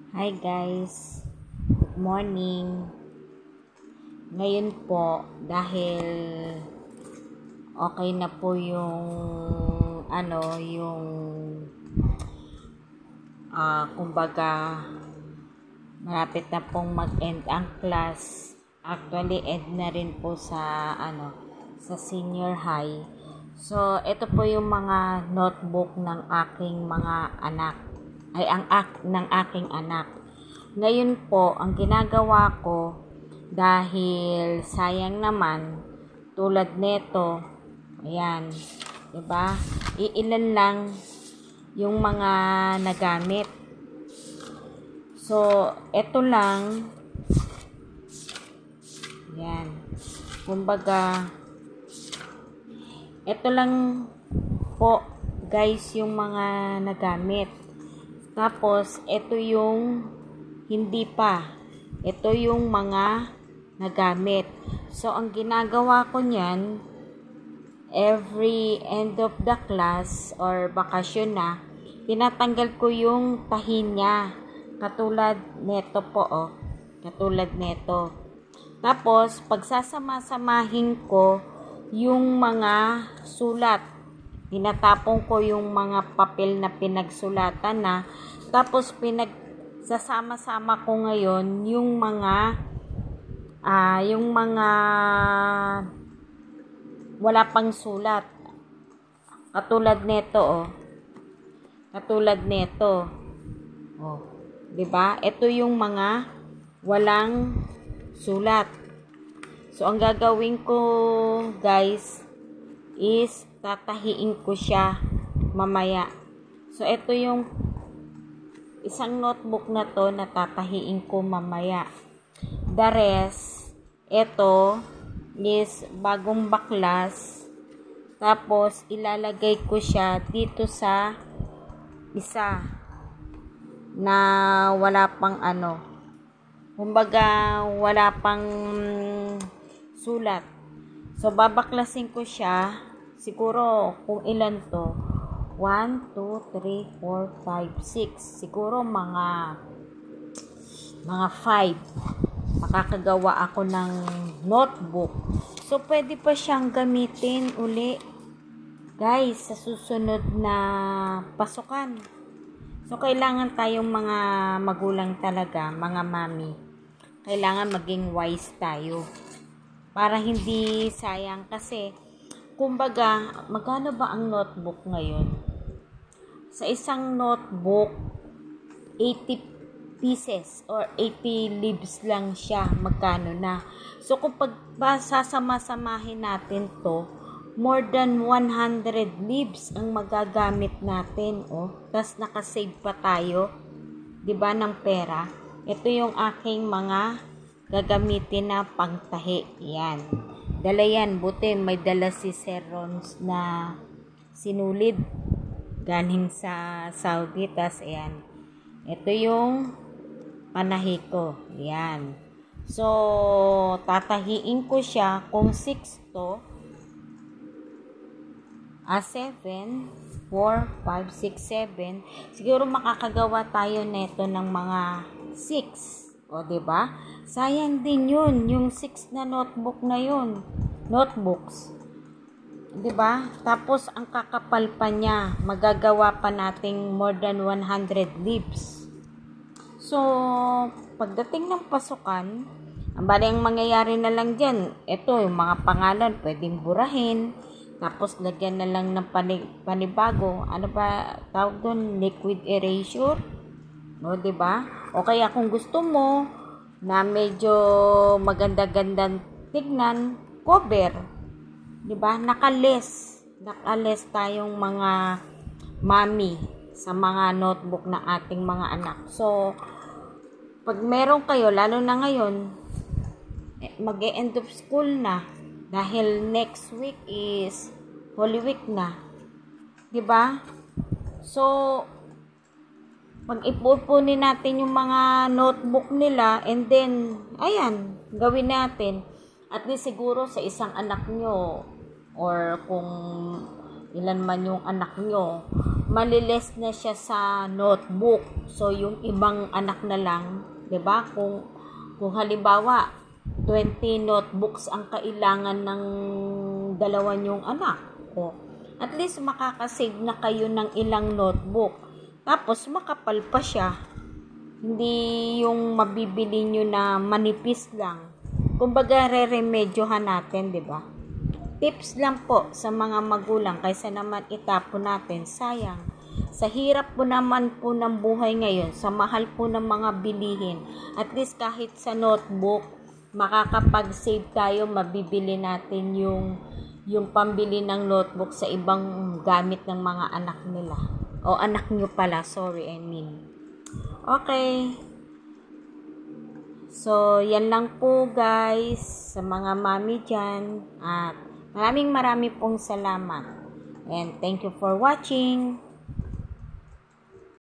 Hi guys, good morning. Ngayon po, dahil okay na po yung kumbaga malapit na pong mag-end ang class. Actually, end na rin po sa sa senior high. So, ito po yung mga notebook ng aking mga anak. Ng aking anak. Ngayon po, ang ginagawa ko, dahil sayang naman, tulad neto, ayan, diba? Iilan lang yung mga nagamit. So, eto lang, ayan, kumbaga, eto lang po, guys, yung mga nagamit. Tapos, ito yung hindi pa. Ito yung mga nagamit. So, ang ginagawa ko niyan, every end of the class or bakasyon na, tinatanggal ko yung tahin niya. Katulad neto po, oh. Katulad neto. Tapos, pagsasama-samahin ko yung mga sulat. Tinatapon ko yung mga papel na pinagsulatan na. Tapos, sasama-sama ko ngayon yung mga wala pang sulat. Katulad neto, oh. Katulad neto. Oh, 'di ba? Ito yung mga walang sulat. So, ang gagawin ko, guys, is tatahiin ko siya mamaya. So, ito yung isang notebook na to na tatahiin ko mamaya. The rest, ito is bagong baklas. Tapos, ilalagay ko siya dito sa isa na wala pang kumbaga wala pang sulat. So, babaklasin ko siya. Siguro, kung ilan to. 1, 2, 3, 4, 5, 6. Siguro, mga 5. Makakagawa ako ng notebook. So, pwede pa siyang gamitin uli. Guys, sa susunod na pasukan. So, kailangan tayong mga magulang talaga, mga mami. Kailangan maging wise tayo. Para hindi sayang kasi, kumbaga, magkano ba ang notebook ngayon? Sa isang notebook, 80 pieces or 80 leaves lang siya. Magkano na? So, kung sasama-samahin natin to, more than 100 leaves ang magagamit natin. Oh. Tapos, nakasave pa tayo. 'Di ba, ng pera? Ito yung aking mga gagamitin na pangtahi. Yan. Dala yan. Buti may dala si Sir Rons na sinulid. Galing sa Saudi. Tas ayan. Ito yung panahi ko. Yan. So, tatahiin ko siya kung 6 to. 7, 4, 5, 6, 7. Siguro makakagawa tayo neto ng mga 6. O, diba? Sayang din yun. Yung 6 na notebook na yun. Notebooks. Diba? Tapos, ang kakapal pa niya. Magagawa pa nating more than 100 leaves. So, pagdating ng pasukan, ang mangyayari na lang dyan, ito, yung mga pangalan, pwedeng burahin. Tapos, lagyan na lang ng panibago. Ano ba tawag doon? Liquid erasure. No, diba? O kaya kung gusto mo na medyo maganda-gandang tignan, cover. Diba? Nakales tayong mga mami sa mga notebook ng ating mga anak. So, pag meron kayo, lalo na ngayon, mag-e-end of school na. Dahil next week is Holy Week na. 'Di ba? So, pag-ipupunin natin yung mga notebook nila and then, ayan, gawin natin. At least siguro sa isang anak nyo or kung ilan man yung anak nyo, maliles na siya sa notebook. So, yung ibang anak na lang, 'di ba? Kung halimbawa, 20 notebooks ang kailangan ng dalawa nyong anak. O, at least makakasave na kayo ng ilang notebook. Tapos, makapal pa siya. Hindi yung mabibili nyo na manipis lang. Kumbaga, re-remedyohan natin, di ba? Tips lang po sa mga magulang kaysa naman itapon natin. Sayang. Sa hirap po naman po ng buhay ngayon, sa mahal po ng mga bilihin, at least kahit sa notebook, makakapag-save tayo, mabibili natin yung pambili ng notebook sa ibang gamit ng mga anak nila. O anak nyo pala, sorry, I mean. Okay. So, yan lang po guys, sa mga mami dyan. At maraming pong salamat. And thank you for watching.